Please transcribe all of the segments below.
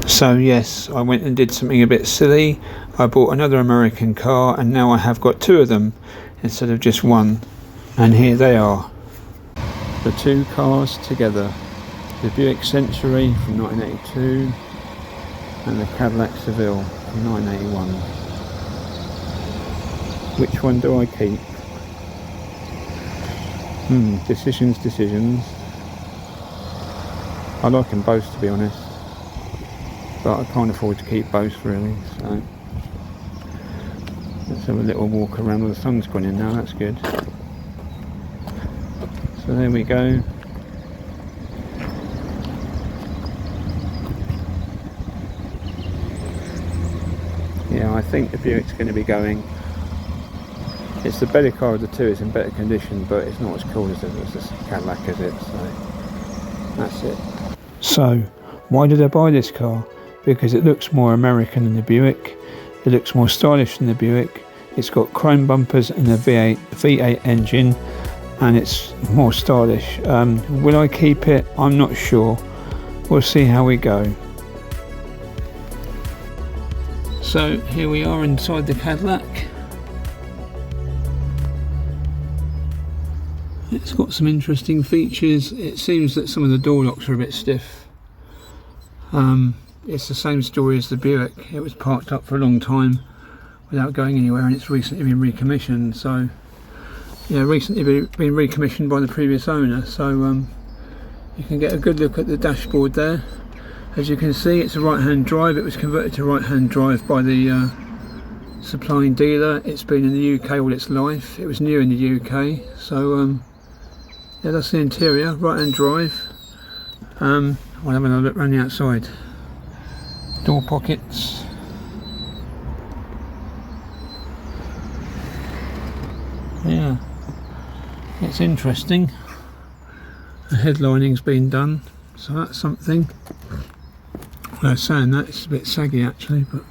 So yes, I went and did something a bit silly. I bought another American car and now I have got two of them instead of just one. And here they are. The two cars together. The Buick Century from 1982 and the Cadillac Seville from 1981. Which one do I keep? Decisions. I like them both, to be honest. But I can't afford to keep both really, so let's have a little walk around. Well, the sun's gone in now, that's good. So there we go. Yeah, I think the Buick's going to be going. It's the better car of the two, it's in better condition, but it's not as cool as the Cadillac, is it? So that's it. So why did I buy this car? Because it looks more American than the Buick, it looks more stylish than the Buick, it's got chrome bumpers and a V8 engine, and it's more stylish. Will I keep it? I'm not sure. We'll see how we go. So here we are inside the Cadillac. It's got some interesting features. It seems that some of the door locks are a bit stiff. It's the same story as the Buick. It was parked up for a long time without going anywhere, and it's recently been recommissioned. So yeah, recently been recommissioned by the previous owner. So you can get a good look at the dashboard there. As you can see, it's a right-hand drive. It was converted to right-hand drive by the supplying dealer. It's been in the UK all its life. It was new in the UK. So yeah, that's the interior, right-hand drive. We'll have another look around the outside. Door pockets. Yeah, it's interesting. The headlining's been done, so that's something. Well, saying that, it's a bit saggy actually, but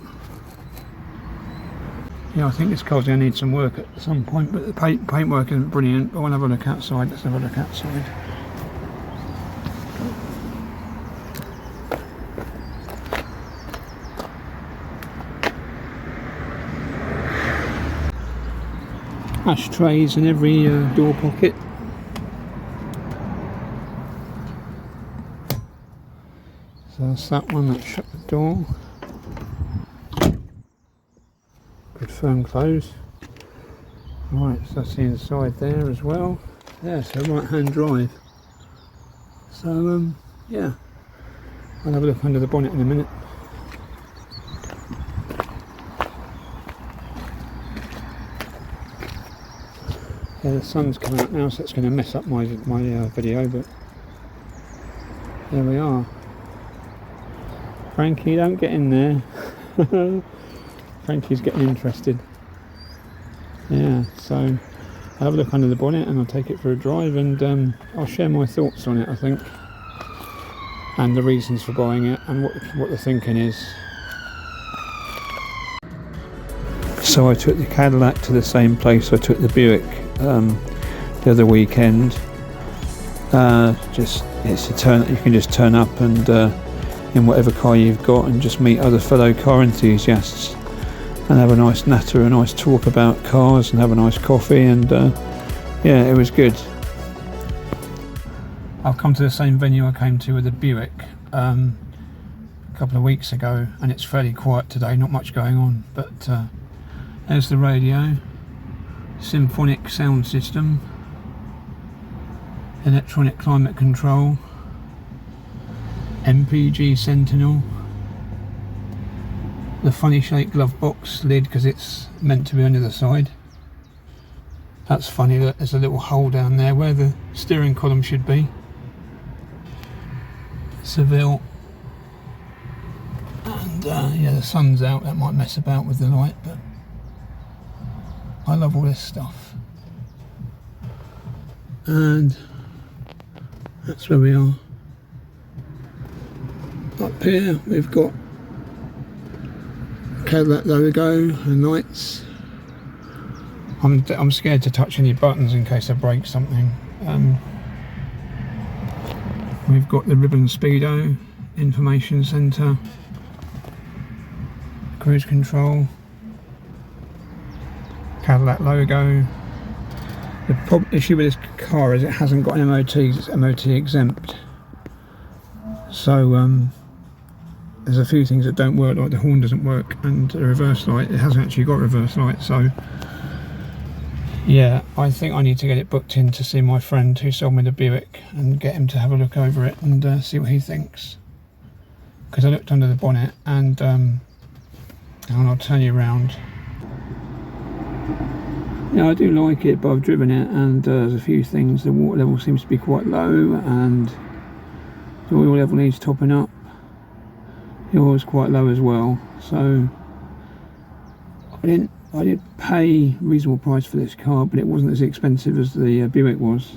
yeah, I think this car's going to need some work at some point, but the paintwork isn't brilliant. But we'll have a look outside. Let's have a look outside. Ashtrays in every door pocket. So that's that one that shut the door. Good firm close. Right, so that's the inside there as well. Yeah, so right hand drive. So yeah, I'll have a look under the bonnet in a minute. Yeah, the sun's coming up now, so it's going to mess up my video, but there we are. Frankie, don't get in there. Frankie's getting interested. Yeah, so I'll have a look under the bonnet and I'll take it for a drive, and I'll share my thoughts on it, I think, and the reasons for buying it and what the thinking is. So I took the Cadillac to the same place I took the Buick the other weekend. It's a turn. You can just turn up and in whatever car you've got and just meet other fellow car enthusiasts and have a nice natter, a nice talk about cars and have a nice coffee, and yeah, it was good. I've come to the same venue I came to with the Buick a couple of weeks ago, and it's fairly quiet today, not much going on, but there's the radio, symphonic sound system, electronic climate control, MPG Sentinel, the funny shaped glove box lid because it's meant to be on the other side. That's funny that there's a little hole down there where the steering column should be. Seville, and yeah, the sun's out, that might mess about with the light, but I love all this stuff. And that's where we are. Up here we've got Cadillac logo and lights. I'm scared to touch any buttons in case I break something. We've got the Ribbon Speedo information centre, cruise control, Cadillac logo. The issue with this car is it hasn't got an MOT, it's MOT exempt. So there's a few things that don't work, like the horn doesn't work and the reverse light, it hasn't actually got reverse light. So yeah, I think I need to get it booked in to see my friend who sold me the Buick and get him to have a look over it and see what he thinks. Because I looked under the bonnet and I'll turn you around. Yeah, I do like it, but I've driven it and there's a few things. The water level seems to be quite low and the oil level needs topping up. The oil's quite low as well, so I did pay a reasonable price for this car, but it wasn't as expensive as the Buick was.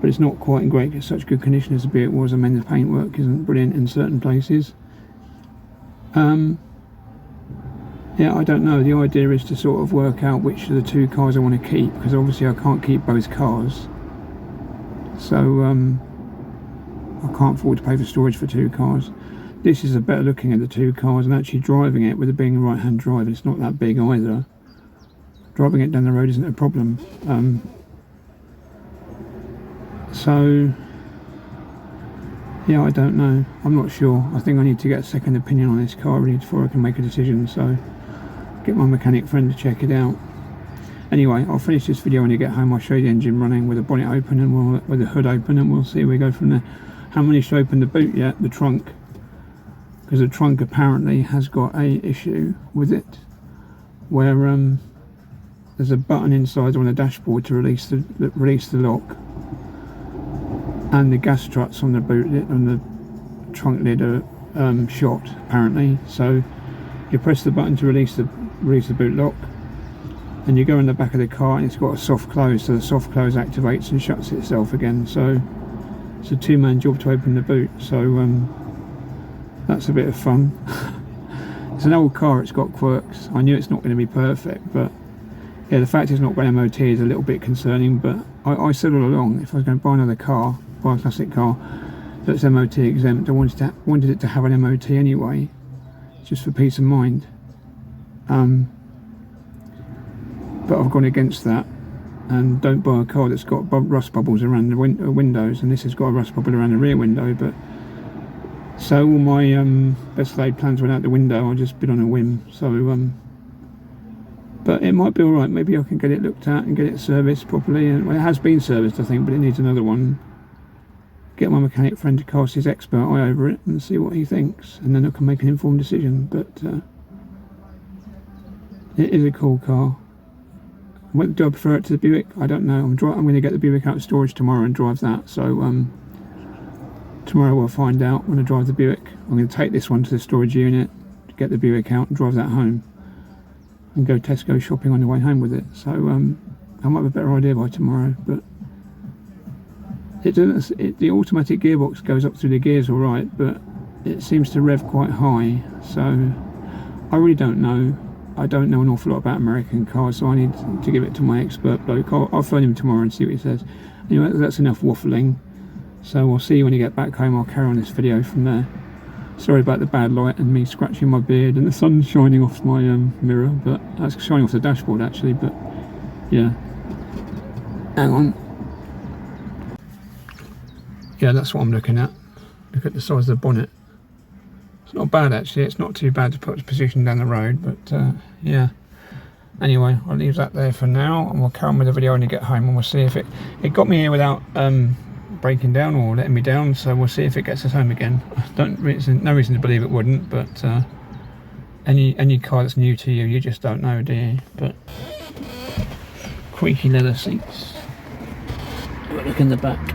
But it's not quite in such good condition as the Buick was. I mean, the paintwork isn't brilliant in certain places. Yeah, I don't know. The idea is to sort of work out which of the two cars I want to keep, because obviously I can't keep both cars. So I can't afford to pay for storage for two cars. This is a better looking at the two cars, and actually driving it with it being a right-hand drive, it's not that big either. Driving it down the road isn't a problem. So yeah, I don't know. I'm not sure. I think I need to get a second opinion on this car really before I can make a decision. So get my mechanic friend to check it out. Anyway, I'll finish this video when I get home. I'll show you the engine running with the bonnet open and with the hood open, and we'll see where we go from there. Haven't managed to open the boot yet, the trunk, because the trunk apparently has got a issue with it, where there's a button inside on the dashboard to release the lock, and the gas struts on the boot lid, on the trunk lid, are shot apparently. So you press the button to release the boot lock, and you go in the back of the car and it's got a soft close, so the soft close activates and shuts itself again. So it's a two-man job to open the boot. So that's a bit of fun. It's an old car, it's got quirks. I knew it's not going to be perfect, but yeah, the fact it's not got MOT is a little bit concerning. But I said all along, if I was going to buy another car, buy a classic car that's MOT exempt, I wanted it to have an MOT anyway, just for peace of mind. But I've gone against that and don't buy a car that's got rust bubbles around the windows, and this has got a rust bubble around the rear window. But so all my best laid plans went out the window. I just bid on a whim. So but it might be alright. Maybe I can get it looked at and get it serviced properly. And well, it has been serviced, I think, but it needs another one. Get my mechanic friend to cast his expert eye over it and see what he thinks, and then I can make an informed decision. But it is a cool car. Do I prefer it to the Buick? I don't know. I'm going to get the Buick out of storage tomorrow and drive that. So tomorrow we'll find out when I drive the Buick. I'm going to take this one to the storage unit, get the Buick out and drive that home, and go Tesco shopping on the way home with it. So I might have a better idea by tomorrow. But the automatic gearbox goes up through the gears all right, but it seems to rev quite high. So I really don't know. I don't know an awful lot about American cars, so I need to give it to my expert bloke. I'll phone him tomorrow and see what he says. Anyway, that's enough waffling. So I'll see you when you get back home. I'll carry on this video from there. Sorry about the bad light and me scratching my beard and the sun shining off my mirror, but that's shining off the dashboard actually. But yeah, hang on. Yeah, that's what I'm looking at. Look at the size of the bonnet. It's not bad actually. It's not too bad to put the position down the road, but yeah. Anyway, I'll leave that there for now, and we'll carry on with the video when you get home, and we'll see if it got me here without breaking down or letting me down. So we'll see if it gets us home again. No reason to believe it wouldn't, but any car that's new to you, you just don't know, do you? But creaky leather seats. Have a look in the back.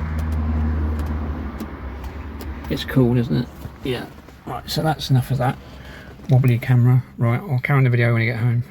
It's cool, isn't it? Yeah. Right, so that's enough of that wobbly camera. Right, I'll carry on the video when I get home.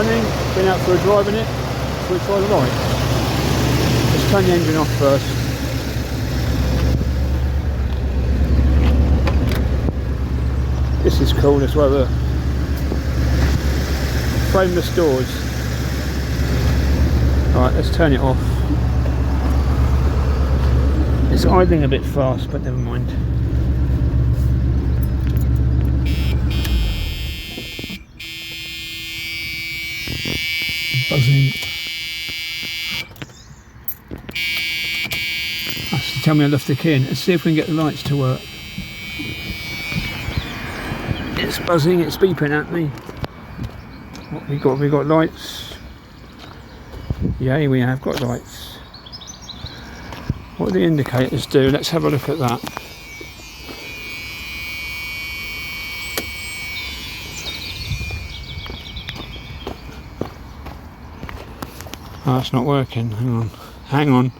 running, been out for a drive in it, so we try the light. Let's turn the engine off first. This is cool as well, the frameless doors. Right, let's turn it off. It's idling a bit fast, but never mind. Buzzing. That's to tell me I left the key in. Let's see if we can get the lights to work. It's buzzing, it's beeping at me. What we got? We got lights. Yay, we have got lights. What do the indicators do? Let's have a look at that. Oh, it's not working. Hang on.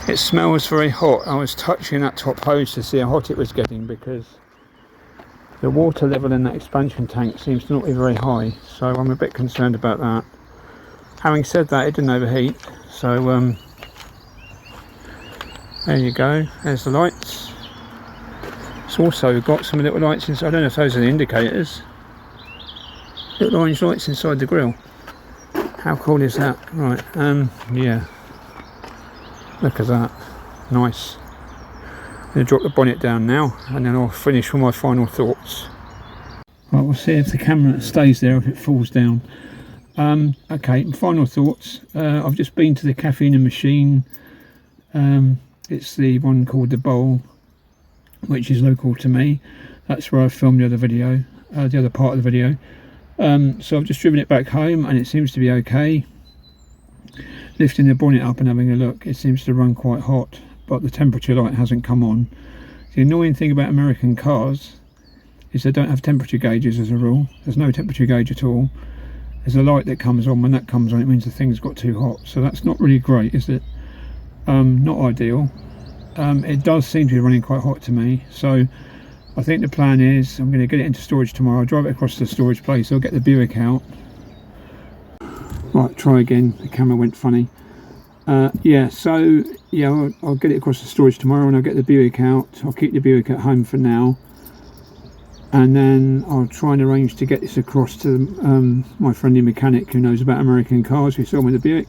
It smells very hot. I was touching that top hose to see how hot it was getting because the water level in that expansion tank seems to not be very high, so I'm a bit concerned about that. Having said that, it didn't overheat, so there you go, there's the lights. It's also got some little lights inside. I don't know if those are the indicators. Little orange lights inside the grille. How cool is that? Right, yeah. Look at that. Nice. I'm going to drop the bonnet down now and then I'll finish with my final thoughts. Right, we'll see if the camera stays there or if it falls down. Okay, final thoughts. I've just been to the Cafe in the Machine. It's the one called The Bowl, which is local to me. That's where I filmed the other video, the other part of the video. So I've just driven it back home and it seems to be okay. Lifting the bonnet up and having a look, it seems to run quite hot, but the temperature light hasn't come on. The annoying thing about American cars is they don't have temperature gauges as a rule. There's no temperature gauge at all. There's a light that comes on. When that comes on, it means the thing's got too hot, so that's not really great, is it? Not ideal. It does seem to be running quite hot to me, so I think the plan is I'm going to get it into storage tomorrow. I'll drive it across to the storage place. I'll get the Buick out. Right, try again. The camera went funny. Yeah, so yeah, I'll get it across the storage tomorrow and I'll get the Buick out. I'll keep the Buick at home for now, and then I'll try and arrange to get this across to my friendly mechanic who knows about American cars, who sold me the Buick.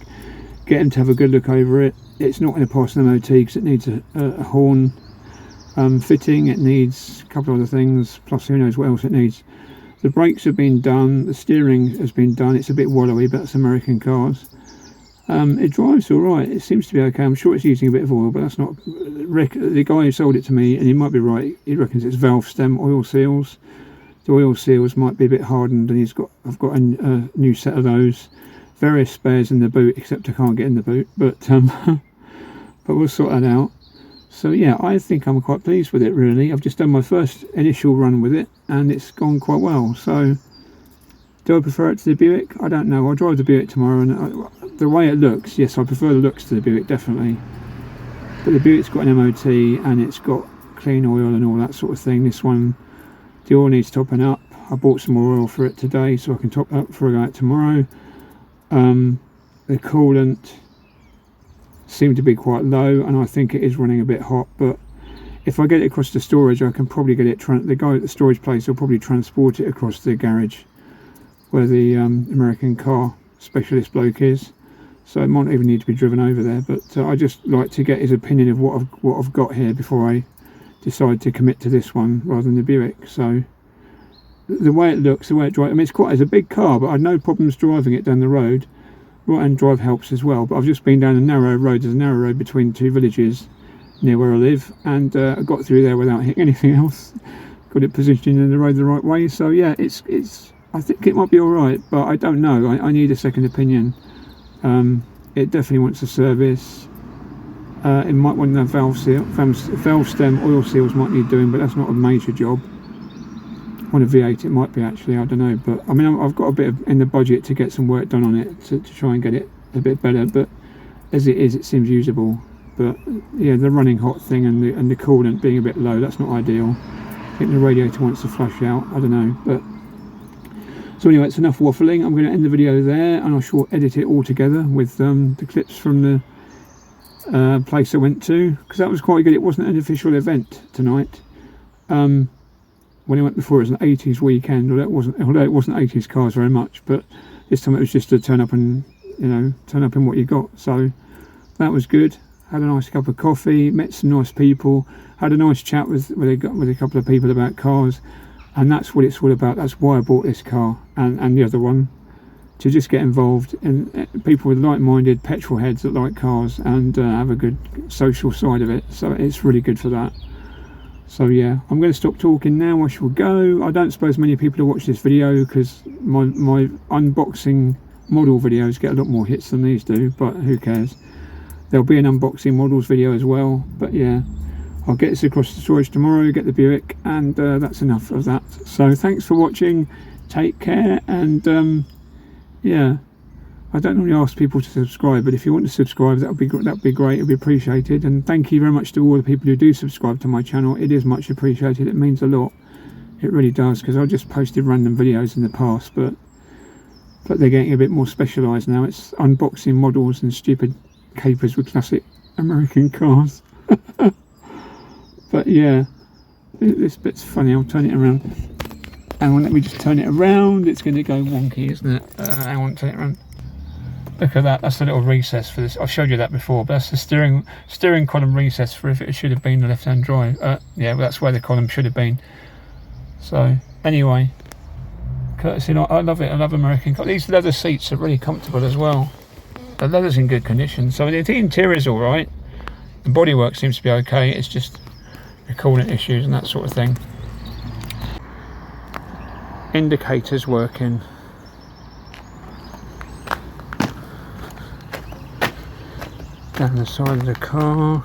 Get him to have a good look over it. It's not going to pass an MOT because it needs a horn fitting, it needs a couple of other things, plus who knows what else it needs. The brakes have been done, the steering has been done. It's a bit wallowy, but it's American cars. It drives all right. It seems to be okay. I'm sure it's using a bit of oil, but that's not. The guy who sold it to me, and he might be right, he reckons it's valve stem oil seals. The oil seals might be a bit hardened, and I've got a new set of those. Various spares in the boot, except I can't get in the boot, but we'll sort that out. So yeah, I think I'm quite pleased with it really. I've just done my first initial run with it and it's gone quite well. So do I prefer it to the Buick? I don't know. I'll drive the Buick tomorrow, and the way it looks, yes, I prefer the looks to the Buick definitely. But the Buick's got an MOT and it's got clean oil and all that sort of thing. This one, the oil needs topping up. I bought some more oil for it today so I can top it up before I go out tomorrow. The coolant seemed to be quite low and I think it is running a bit hot, but if I get it across to storage I can probably get it, the guy at the storage place will probably transport it across to the garage where the American car specialist bloke is, so it might even need to be driven over there, but I just like to get his opinion of what I've got here before I decide to commit to this one rather than the Buick. So the way it looks, the way it drives, I mean it's a big car, but I had no problems driving it down the road. Right hand drive helps as well, but I've just been down a narrow road. There's a narrow road between two villages near where I live, and I got through there without hitting anything else. Got it positioned in the road the right way, so yeah, it's I think it might be alright, but I don't know. I need a second opinion. It definitely wants a service. It might want the valve stem oil seals might need doing, but that's not a major job. On a V8 it might be actually, I don't know, but I mean I've got a bit in the budget to get some work done on it to try and get it a bit better, but as it is, it seems usable. But yeah, the running hot thing and the coolant being a bit low, that's not ideal. I think the radiator wants to flush out, I don't know, but So anyway, it's enough waffling. I'm going to end the video there, and I shall edit it all together with the clips from the place I went to, because that was quite good. It wasn't an official event tonight. When I went before, it was an 80s weekend, although it wasn't 80s cars very much, but this time it was just to turn up and, you know, turn up in what you got. So that was good. Had a nice cup of coffee, met some nice people, had a nice chat with a couple of people about cars, and that's what it's all about. That's why I bought this car and the other one, to just get involved in people with like-minded petrol heads that like cars and have a good social side of it. So it's really good for that. So yeah, I'm going to stop talking now. I shall go. I don't suppose many people will watch this video because my unboxing model videos get a lot more hits than these do, but who cares. There'll be an unboxing models video as well, but yeah, I'll get this across the storage tomorrow, get the Buick, and that's enough of that. So thanks for watching, take care, and yeah, I don't normally ask people to subscribe, but if you want to subscribe, that'd be great, it'd be appreciated. And thank you very much to all the people who do subscribe to my channel. It is much appreciated. It means a lot, it really does, because I just posted random videos in the past, but they're getting a bit more specialised now. It's unboxing models and stupid capers with classic American cars. But yeah, this bit's funny. I'll turn it around. Hang on, let me just turn it around. It's going to go wonky, isn't it? Hang on, turn it around. Look at that. That's the little recess for this. I've showed you that before, but that's the steering column recess for if it should have been the left-hand drive. Yeah, well, that's where the column should have been. So anyway, courtesy. I love it. I love American cars. These leather seats are really comfortable as well. The leather's in good condition, so the interior is all right. The bodywork seems to be okay. It's just the coolant issues and that sort of thing. Indicators working. Down the side of the car.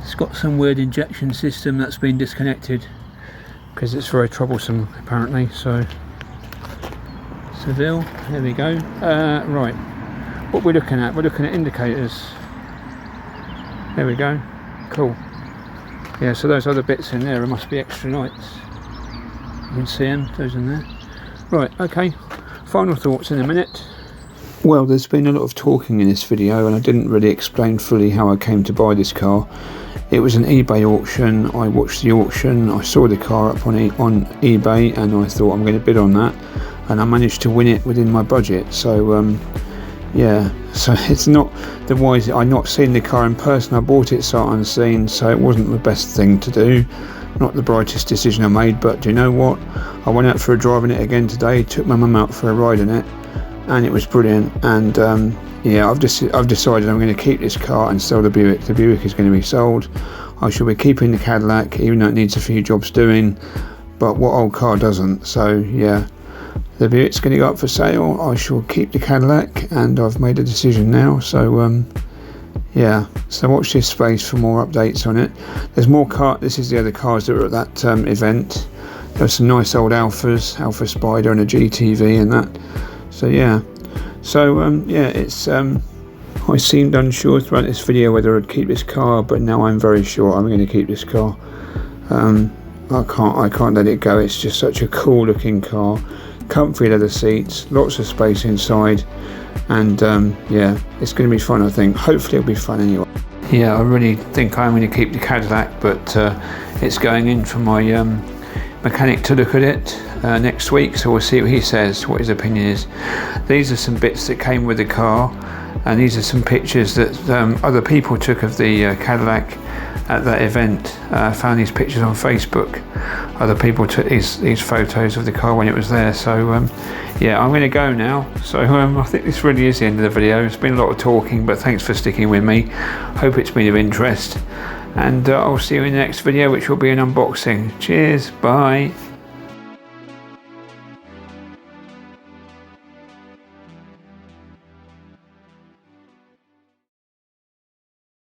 It's got some weird injection system that's been disconnected because it's very troublesome apparently. So Seville, there we go. Right, what we're looking at, indicators. There we go, cool. Yeah, so those other bits in there must be extra lights. You can see them, those in there. Right, okay, final thoughts in a minute. Well, there's been a lot of talking in this video and I didn't really explain fully how I came to buy this car. It was an eBay auction. I watched the auction, I saw the car up on eBay and I thought I'm going to bid on that, and I managed to win it within my budget. So yeah, so it's not the wise. I've not seen the car in person. I bought it sight unseen, so it wasn't the best thing to do. Not the brightest decision I made, but do you know what? I went out for a drive in it again today. Took my mum out for a ride in it, and it was brilliant. And yeah, I've decided I'm going to keep this car and sell the Buick. The Buick is going to be sold. I shall be keeping the Cadillac, even though it needs a few jobs doing. But what old car doesn't? So yeah. The Buick's going to go up for sale. I shall keep the Cadillac, and I've made a decision now. So yeah, so watch this space for more updates on it. There's more car. This is the other cars that were at that event. There's some nice old Alphas, Alpha Spider and a GTV and that. So yeah, so yeah, it's I seemed unsure throughout this video whether I'd keep this car, but now I'm very sure I'm going to keep this car. I can't let it go. It's just such a cool looking car. Comfy leather seats, lots of space inside, and yeah, it's going to be fun. I think hopefully it'll be fun anyway. Yeah, I really think I'm going to keep the Cadillac, but it's going in for my mechanic to look at it next week, so we'll see what he says, what his opinion is. These are some bits that came with the car, and these are some pictures that other people took of the Cadillac at that event. I found these pictures on Facebook. Other people took these photos of the car when it was there. So yeah, I'm going to go now. So I think this really is the end of the video. It's been a lot of talking, but thanks for sticking with me. Hope it's been of interest, and I'll see you in the next video, which will be an unboxing. Cheers, bye.